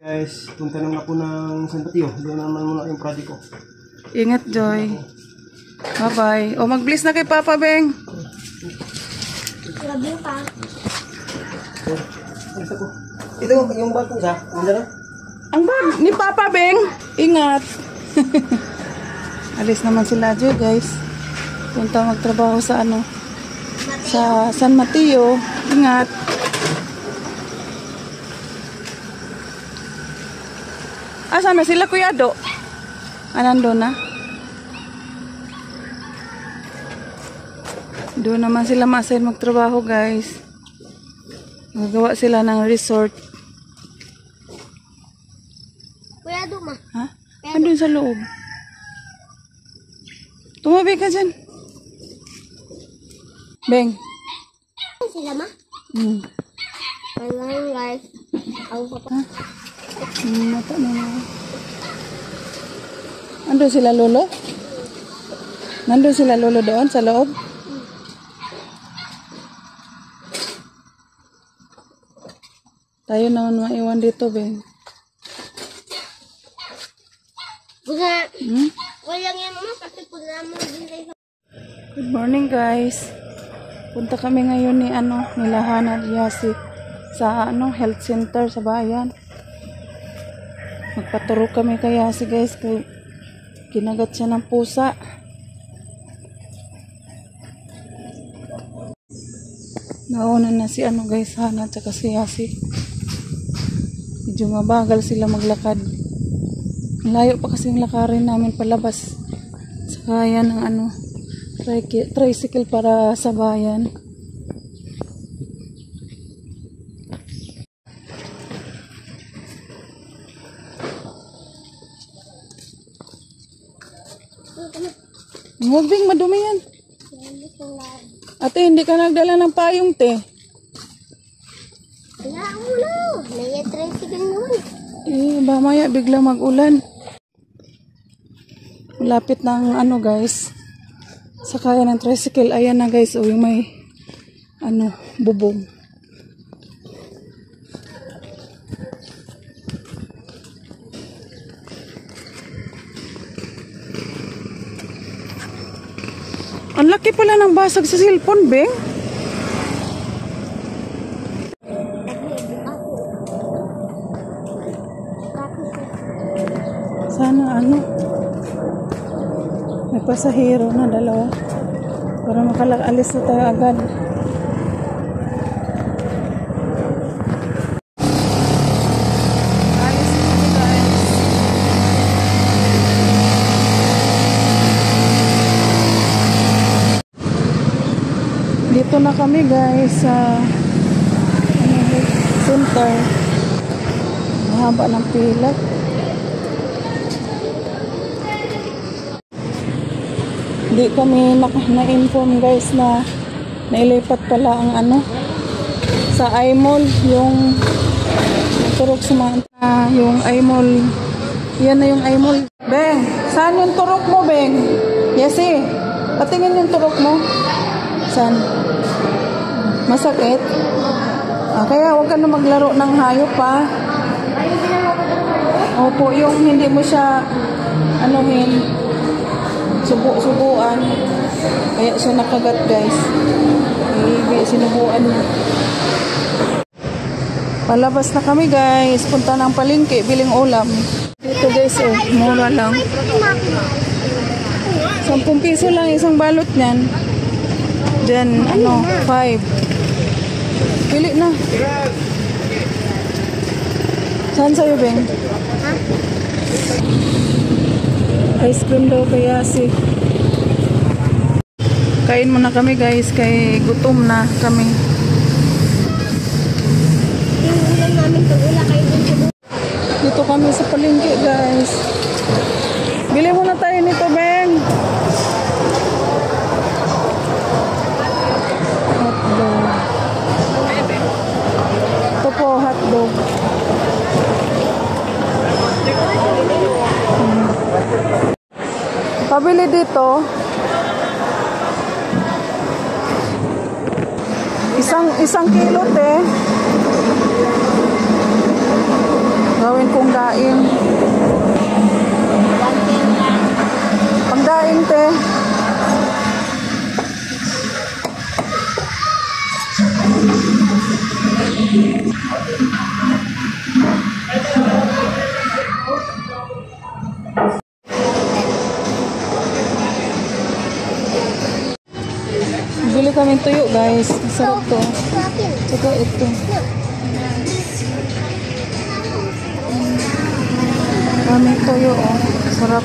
Guys, punta naman ako ng San Mateo. Doon naman muna yung project ko. Ingat, Joy. Bye-bye. O, mag-bless na kay Papa Beng. Love you, Pa. Ito yung bag ko sa. Ano? Ang bag ni Papa Beng. Ingat. Alis naman sila, Joy, guys. Punta magtrabaho sa ano? Sa San Mateo. Ingat. Asan na sila, Kuya Do? Nandun na? Doon naman sila masayin magtrabaho, guys. Magawa sila ng resort. Kuya Duma. Ha? Andun sa loob. Tumabi ka dyan. Beng. Sila, Ma? Ayun, guys. Ako pa pa. Mata na na. Andun sila lolo? Nandun sila lolo doon sa loob? Tayo naman maiwan dito, Ben. Walang yan, Ma, kasi pula mo din kayo. Good morning, guys. Punta kami ngayon ni Lahana at Yasi sa health center sa bayan. Magpaturo kami kay Yasi, guys, kay kinagat siya ng pusa. Nauna na si guys, Hana at saka si Yasi. Medyo mabagal sila maglakad. Layo pa kasing lakarin namin palabas sa kaya ng tricycle para sa bayan. Huwag Bing, madumi yan. Ate, hindi ka nagdala ng payong, te. Wala, ulo. Naya-tricycle naman. Mamaya bigla mag-ulan. Malapit ng guys. Sa kaya ng tricycle. Ayan na, guys. Yung may bubong. Ang laki pala ng basag sa cellphone, Beng. Sana may pasahero na dalawa para makaalis na tayo agad. Alis na kami, guys. Dito na kami, guys, sa center. Mahaba ng pila. Hindi kami na-inform, guys, na nailipat pala ang sa I-Mall, yung turok sumanta, yung I-Mall. Yan na yung I-Mall. Beng, saan yung turok mo, Beng? Yesi, patingin yung turok mo. Saan? Masakit? Kaya huwag ka na maglaro ng hayop, pa. Opo, yung hindi mo siya subuan. Kaya siya nakagat, guys. Sinubuan niya. Palabas na kami, guys. Punta ng palengke, biling ulam. Dito, guys, mura lang. 10 piso lang isang balot niyan. Then, 5. Pili na. Saan sa'yo, Beng? Ice cream daw kaya kain muna kami, guys, kay gutom na kami. Yung ulan namin pag-ula kayo din. Dito kami sa palengke, guys. Bili muna tayo nito, Beng. Hotdog. Ito po, hotdog. Pabili dito. Isang kilo, te. Gawin kong daing. Pang daing, te. Bili kami tuyo, guys. Masarap to. Sa akin. Saka ito. Maraming tuyo, oh. Sarap.